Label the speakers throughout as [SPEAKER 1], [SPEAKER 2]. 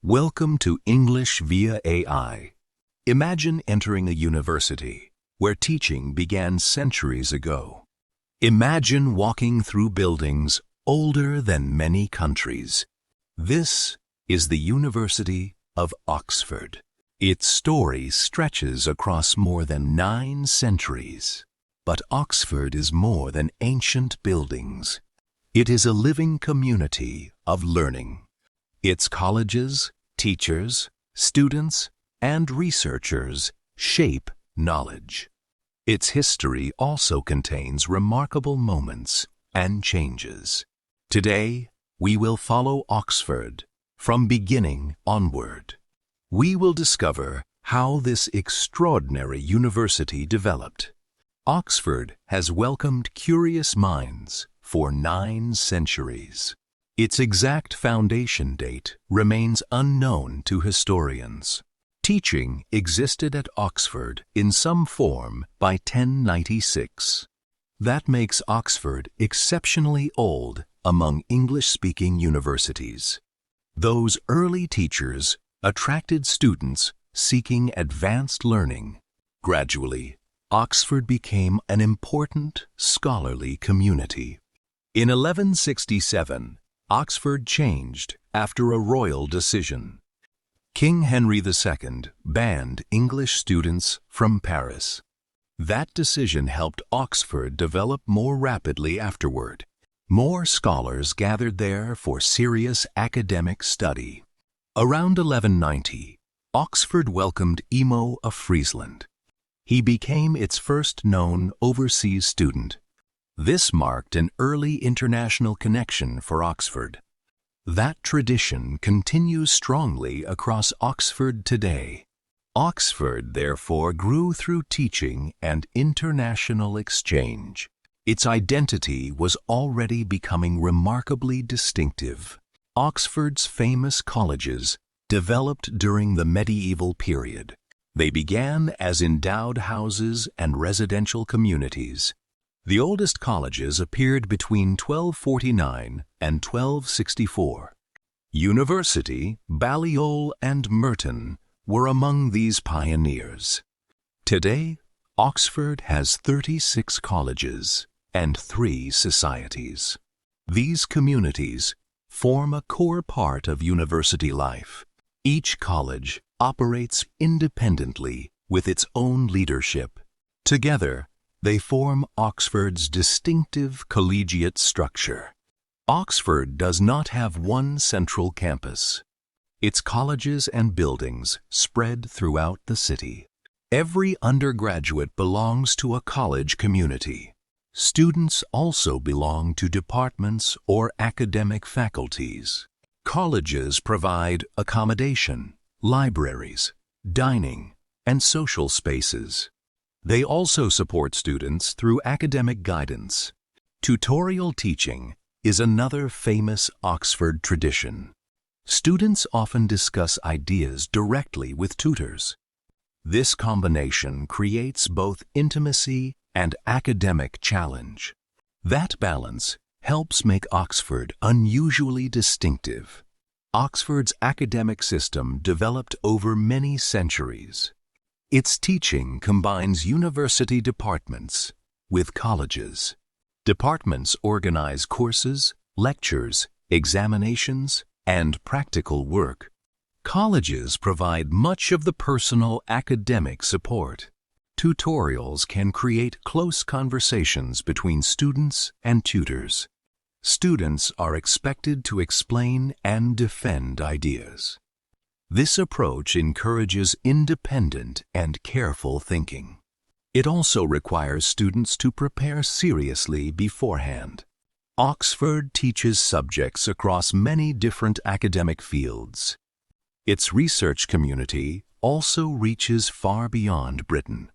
[SPEAKER 1] Welcome to English via AI. Imagine entering a university where teaching began centuries ago. Imagine walking through buildings older than many countries. This is the University of Oxford. Its story stretches across more than 9 centuries. But Oxford is more than ancient buildings. It is a living community of learning. Its colleges, teachers, students, and researchers shape knowledge. Its history also contains remarkable moments and changes. Today, we will follow Oxford from beginning onward. We will discover how this extraordinary university developed. Oxford has welcomed curious minds for 9 centuries. Its exact foundation date remains unknown to historians. Teaching existed at Oxford in some form by 1096. That makes Oxford exceptionally old among English-speaking universities. Those early teachers attracted students seeking advanced learning. Gradually, Oxford became an important scholarly community. In 1167, Oxford changed after a royal decision. King Henry II banned English students from Paris. That decision helped Oxford develop more rapidly afterward. More scholars gathered there for serious academic study. Around 1190, Oxford welcomed Imo of Friesland. He became its first known overseas student. This marked an early international connection for Oxford. That tradition continues strongly across Oxford today. Oxford, therefore, grew through teaching and international exchange. Its identity was already becoming remarkably distinctive. Oxford's famous colleges developed during the medieval period. They began as endowed houses and residential communities. The oldest colleges appeared between 1249 and 1264. University, Balliol, and Merton were among these pioneers. Today, Oxford has 36 colleges and 3 societies. These communities form a core part of university life. Each college operates independently with its own leadership. Together, they form Oxford's distinctive collegiate structure. Oxford does not have one central campus. Its colleges and buildings spread throughout the city. Every undergraduate belongs to a college community. Students also belong to departments or academic faculties. Colleges provide accommodation, libraries, dining, and social spaces. They also support students through academic guidance. Tutorial teaching is another famous Oxford tradition. Students often discuss ideas directly with tutors. This combination creates both intimacy and academic challenge. That balance helps make Oxford unusually distinctive. Oxford's academic system developed over many centuries. Its teaching combines university departments with colleges. Departments organize courses, lectures, examinations, and practical work. Colleges provide much of the personal academic support. Tutorials can create close conversations between students and tutors. Students are expected to explain and defend ideas. This approach encourages independent and careful thinking. It also requires students to prepare seriously beforehand. Oxford teaches subjects across many different academic fields. Its research community also reaches far beyond Britain.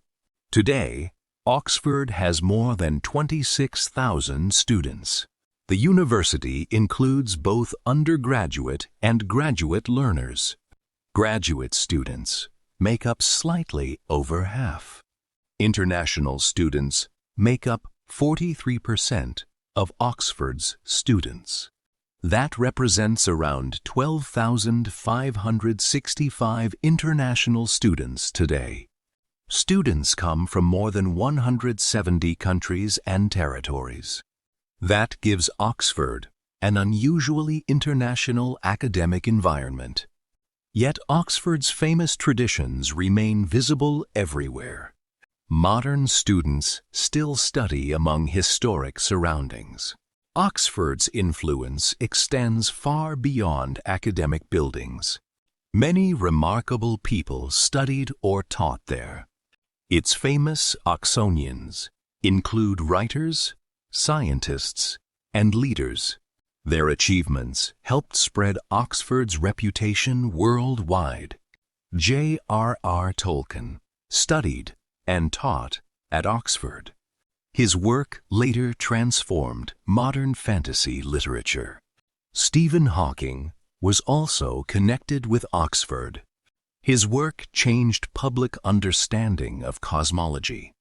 [SPEAKER 1] Today, Oxford has more than 26,000 students. The university includes both undergraduate and graduate learners. Graduate students make up slightly over half. International students make up 43% of Oxford's students. That represents around 12,565 international students today. Students come from more than 170 countries and territories. That gives Oxford an unusually international academic environment. Yet Oxford's famous traditions remain visible everywhere. Modern students still study among historic surroundings. Oxford's influence extends far beyond academic buildings. Many remarkable people studied or taught there. Its famous Oxonians include writers, scientists, and leaders. Their achievements helped spread Oxford's reputation worldwide. J.R.R. Tolkien studied and taught at Oxford. His work later transformed modern fantasy literature. Stephen Hawking was also connected with Oxford. His work changed public understanding of cosmology.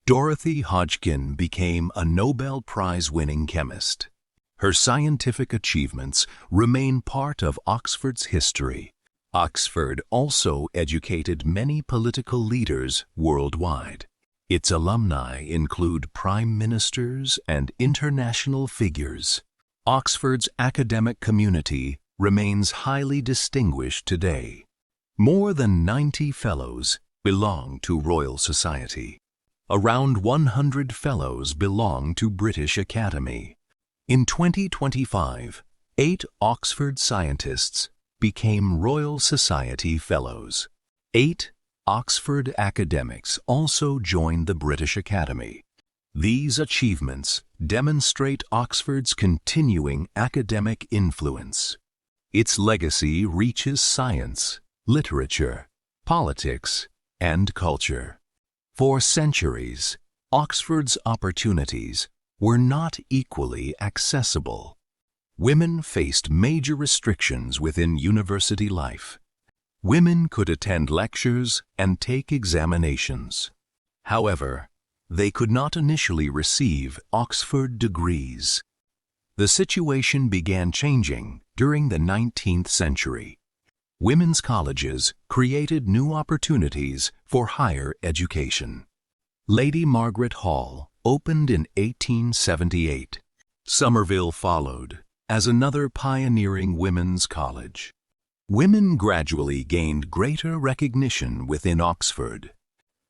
[SPEAKER 1] Dorothy Hodgkin became a Nobel Prize-winning chemist. Her scientific achievements remain part of Oxford's history. Oxford also educated many political leaders worldwide. Its alumni include prime ministers and international figures. Oxford's academic community remains highly distinguished today. More than 90 fellows belong to Royal Society. Around 100 fellows belong to British Academy. In 2025, 8 Oxford scientists became Royal Society Fellows. 8 Oxford academics also joined the British Academy. These achievements demonstrate Oxford's continuing academic influence. Its legacy reaches science, literature, politics, and culture. For centuries, Oxford's opportunities were not equally accessible. Women faced major restrictions within university life. Women could attend lectures and take examinations. However, they could not initially receive Oxford degrees. The situation began changing during the 19th century. Women's colleges created new opportunities for higher education. Lady Margaret Hall opened in 1878. Somerville followed as another pioneering women's college. Women gradually gained greater recognition within Oxford,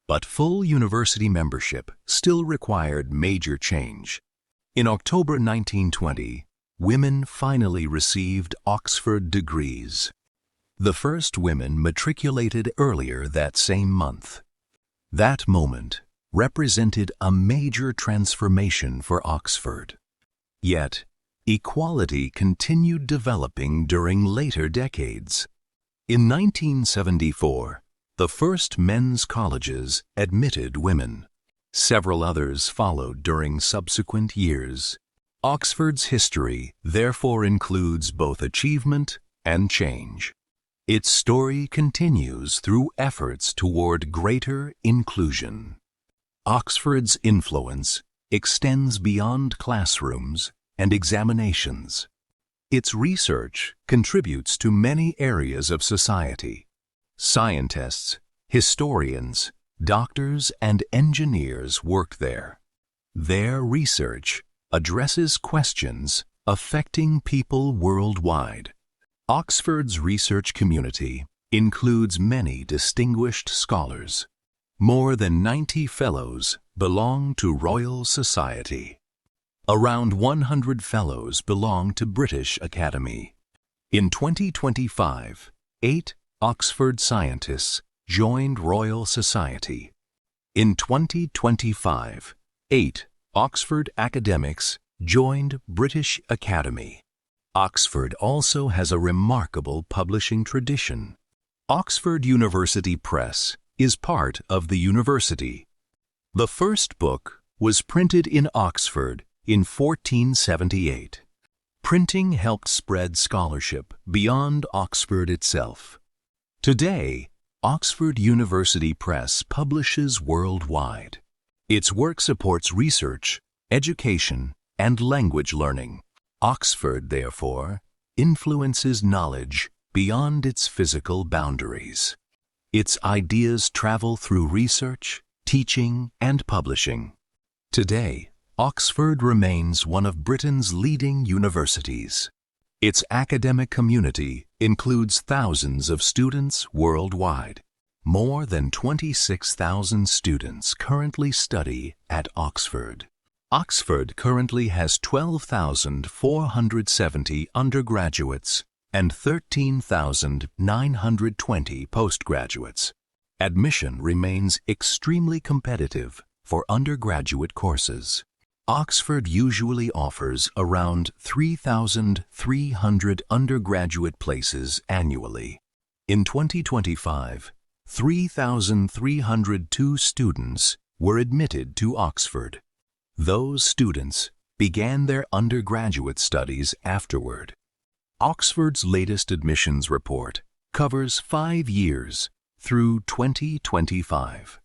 [SPEAKER 1] but full university membership still required major change. In October 1920, women finally received Oxford degrees. The first women matriculated earlier that same month. That moment represented a major transformation for Oxford. Yet, equality continued developing during later decades. In 1974, the first men's colleges admitted women. Several others followed during subsequent years. Oxford's history therefore includes both achievement and change. Its story continues through efforts toward greater inclusion. Oxford's influence extends beyond classrooms and examinations. Its research contributes to many areas of society. Scientists, historians, doctors, and engineers work there. Their research addresses questions affecting people worldwide. Oxford's research community includes many distinguished scholars. More than 90 fellows belong to Royal Society. Around 100 fellows belong to British Academy. In 2025, 8 Oxford scientists joined Royal Society. In 2025, 8 Oxford academics joined British Academy. Oxford also has a remarkable publishing tradition. Oxford University Press is part of the university. The first book was printed in Oxford in 1478. Printing helped spread scholarship beyond Oxford itself. Today, Oxford University Press publishes worldwide. Its work supports research, education, and language learning. Oxford, therefore, influences knowledge beyond its physical boundaries. Its ideas travel through research, teaching, and publishing. Today, Oxford remains one of Britain's leading universities. Its academic community includes thousands of students worldwide. More than 26,000 students currently study at Oxford. Oxford currently has 12,470 undergraduates and 13,920 postgraduates. Admission remains extremely competitive for undergraduate courses. Oxford usually offers around 3,300 undergraduate places annually. In 2025, 3,302 students were admitted to Oxford. Those students began their undergraduate studies afterward. Oxford's latest admissions report covers 5 years through 2025.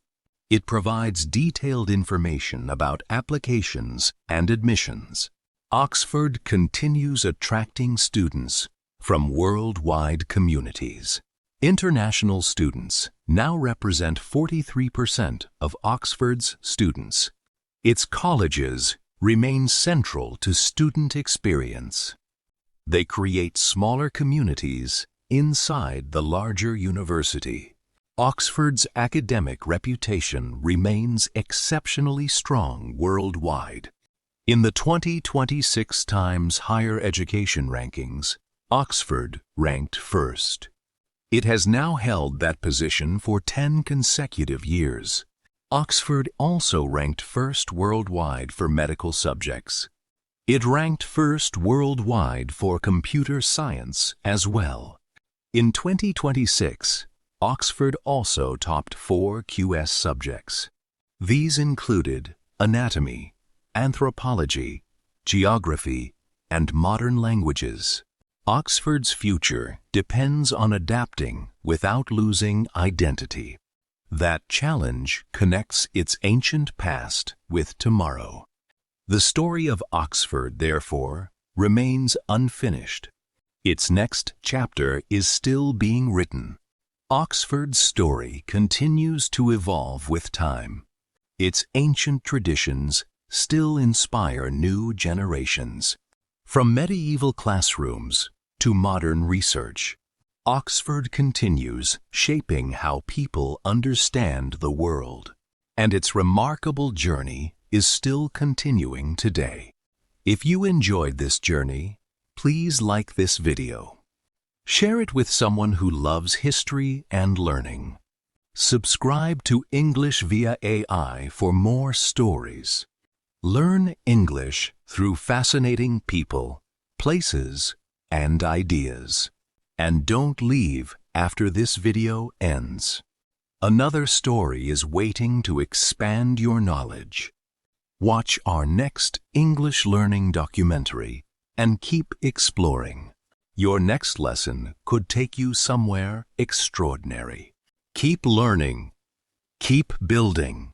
[SPEAKER 1] It provides detailed information about applications and admissions. Oxford continues attracting students from worldwide communities. International students now represent 43% of Oxford's students. Its colleges remain central to student experience. They create smaller communities inside the larger university. Oxford's academic reputation remains exceptionally strong worldwide. In the 2026 Times Higher Education Rankings, Oxford ranked first. It has now held that position for 10 consecutive years. Oxford also ranked first worldwide for medical subjects. It ranked first worldwide for computer science as well. In 2026, Oxford also topped 4 QS subjects. These included anatomy, anthropology, geography, and modern languages. Oxford's future depends on adapting without losing identity. That challenge connects its ancient past with tomorrow. The story of Oxford, therefore, remains unfinished. Its next chapter is still being written. Oxford's story continues to evolve with time. Its ancient traditions still inspire new generations. From medieval classrooms to modern research, Oxford continues shaping how people understand the world, and its remarkable journey is still continuing today. If you enjoyed this journey, please like this video. Share it with someone who loves history and learning. Subscribe to English via AI for more stories. Learn English through fascinating people, places, and ideas. And don't leave after this video ends. Another story is waiting to expand your knowledge. Watch our next English learning documentary and keep exploring. Your next lesson could take you somewhere extraordinary. Keep learning. Keep building.